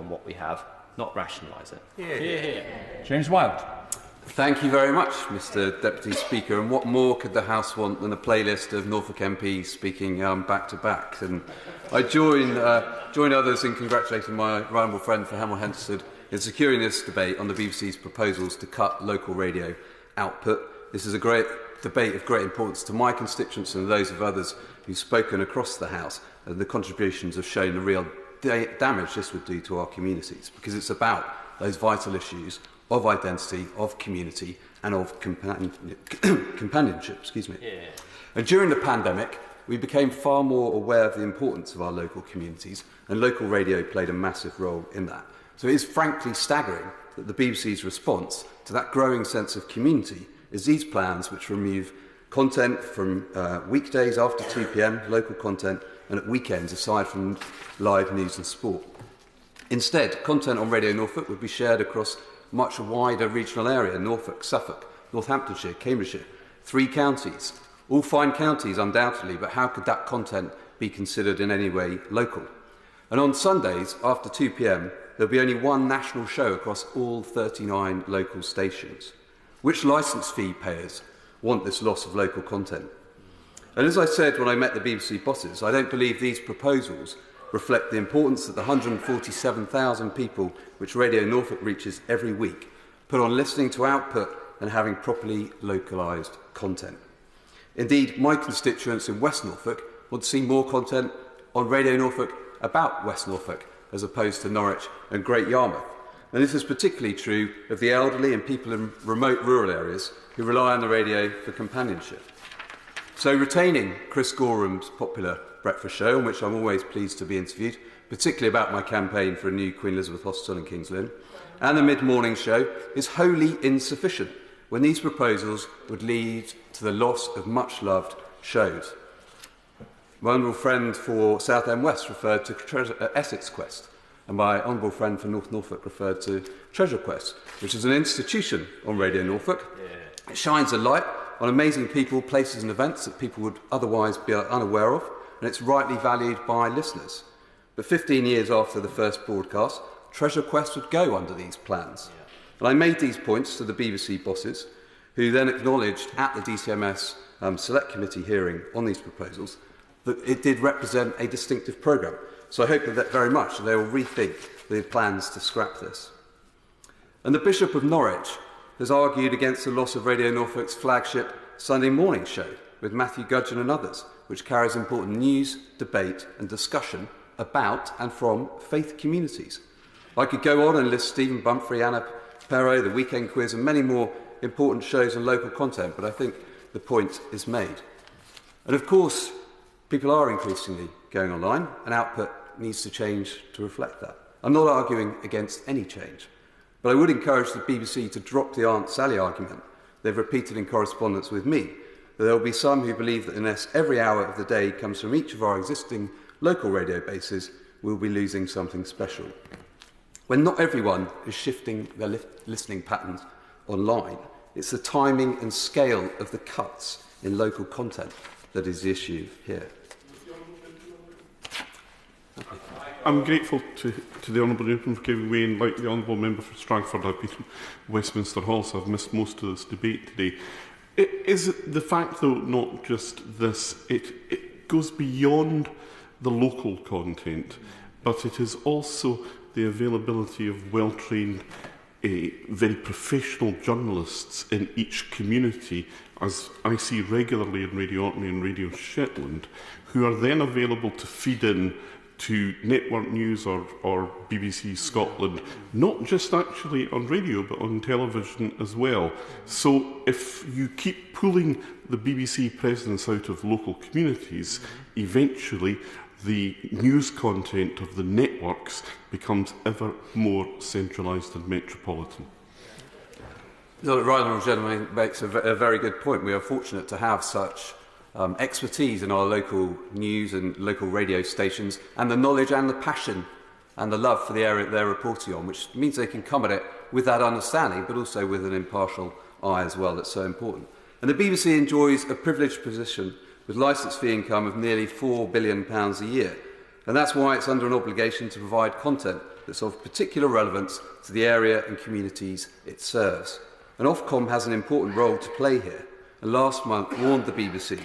on what we have, not rationalise it. Yeah. James Wilde. Thank you very much, Mr Deputy Speaker. And what more could the House want than a playlist of Norfolk MPs speaking back-to-back? And I join others in congratulating my honourable friend for Hemel Hempstead in securing this debate on the BBC's proposals to cut local radio output. This is a great debate of great importance to my constituents and those of others who've spoken across the House, and the contributions have shown the real damage this would do to our communities, because it's about those vital issues of identity, of community, and of companionship. Yeah. And during the pandemic, we became far more aware of the importance of our local communities, and local radio played a massive role in that. So it is frankly staggering that the BBC's response to that growing sense of community is these plans which remove content from weekdays after 2 p.m, local content, and at weekends aside from live news and sport. Instead, content on Radio Norfolk would be shared across much wider regional area: Norfolk, Suffolk, Northamptonshire, Cambridgeshire, 3 counties. All fine counties, undoubtedly, but how could that content be considered in any way local? And on Sundays, after 2 p.m, there'll be only one national show across all 39 local stations. Which licence fee payers want this loss of local content? And as I said when I met the BBC bosses, I don't believe these proposals reflect the importance that the 147,000 people which Radio Norfolk reaches every week put on listening to output and having properly localised content. Indeed, my constituents in West Norfolk want to see more content on Radio Norfolk about West Norfolk as opposed to Norwich and Great Yarmouth. And this is particularly true of the elderly and people in remote rural areas who rely on the radio for companionship. So retaining Chris Gorham's popular breakfast show, on which I'm always pleased to be interviewed, particularly about my campaign for a new Queen Elizabeth Hospital in Kings Lynn, and the mid-morning show, is wholly insufficient when these proposals would lead to the loss of much-loved shows. My honourable friend for Southend West referred to Essex Quest, and my honourable friend for North Norfolk referred to Treasure Quest, which is an institution on Radio Norfolk. It shines a light on amazing people, places and events that people would otherwise be unaware of, and it's rightly valued by listeners. But 15 years after the first broadcast, Treasure Quest would go under these plans. And I made these points to the BBC bosses, who then acknowledged at the DCMS Select Committee hearing on these proposals that it did represent a distinctive programme. So I hope that very much they will rethink the plans to scrap this. And the Bishop of Norwich has argued against the loss of Radio Norfolk's flagship Sunday morning show with Matthew Gudgeon and others, which carries important news, debate and discussion about and from faith communities. I could go on and list Stephen Bumfrey, Anna Perrow, The Weekend Quiz and many more important shows and local content, but I think the point is made. And of course, people are increasingly going online and output needs to change to reflect that. I'm not arguing against any change, but I would encourage the BBC to drop the Aunt Sally argument they've repeated in correspondence with me, that there will be some who believe that unless every hour of the day comes from each of our existing local radio bases, we'll be losing something special. When not everyone is shifting their listening patterns online, it's the timing and scale of the cuts in local content that is the issue here. I'm grateful to the Honourable Newton for giving way, and like the Honourable Member for Strangford, I've been in Westminster Hall, so I've missed most of this debate today. Is the fact, though, not just this, it goes beyond the local content, but it is also the availability of well-trained, very professional journalists in each community, as I see regularly in Radio Orkney and Radio Shetland, who are then available to feed in to Network News or BBC Scotland, not just actually on radio, but on television as well. So if you keep pulling the BBC presence out of local communities, eventually the news content of the networks becomes ever more centralised and metropolitan. The right honourable gentleman makes a very good point. We are fortunate to have such expertise in our local news and local radio stations, and the knowledge and the passion and the love for the area they're reporting on, which means they can come at it with that understanding, but also with an impartial eye as well. That's so important. And the BBC enjoys a privileged position with licence fee income of nearly £4 billion a year. And that's why it's under an obligation to provide content that's of particular relevance to the area and communities it serves. And Ofcom has an important role to play here, and last month warned that the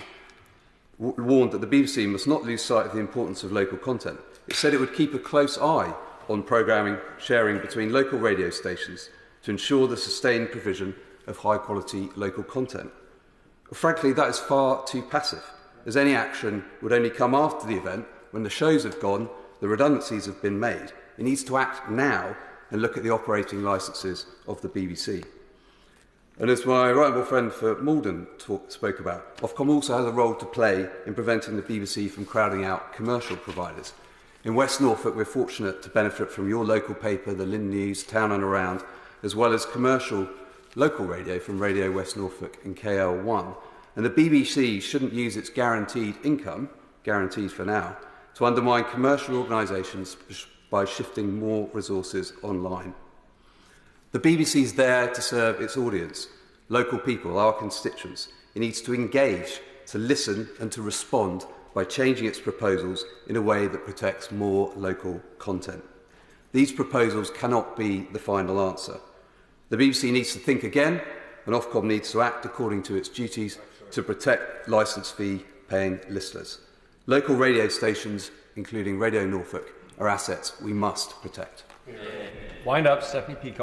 BBC must not lose sight of the importance of local content. It said it would keep a close eye on programming sharing between local radio stations to ensure the sustained provision of high-quality local content. Frankly, that is far too passive, as any action would only come after the event when the shows have gone, the redundancies have been made. It needs to act now and look at the operating licences of the BBC. And as my right honourable friend for Malden spoke about, Ofcom also has a role to play in preventing the BBC from crowding out commercial providers. In West Norfolk, we're fortunate to benefit from your local paper, the Lynn News, Town and Around, as well as commercial local radio from Radio West Norfolk and KL1. And the BBC shouldn't use its guaranteed income, guaranteed for now, to undermine commercial organisations by shifting more resources online. The BBC is there to serve its audience, local people, our constituents. It needs to engage, to listen and to respond by changing its proposals in a way that protects more local content. These proposals cannot be the final answer. The BBC needs to think again, and Ofcom needs to act according to its duties to protect licence fee paying listeners. Local radio stations, including Radio Norfolk, are assets we must protect. Wind up, Stephanie Peacock.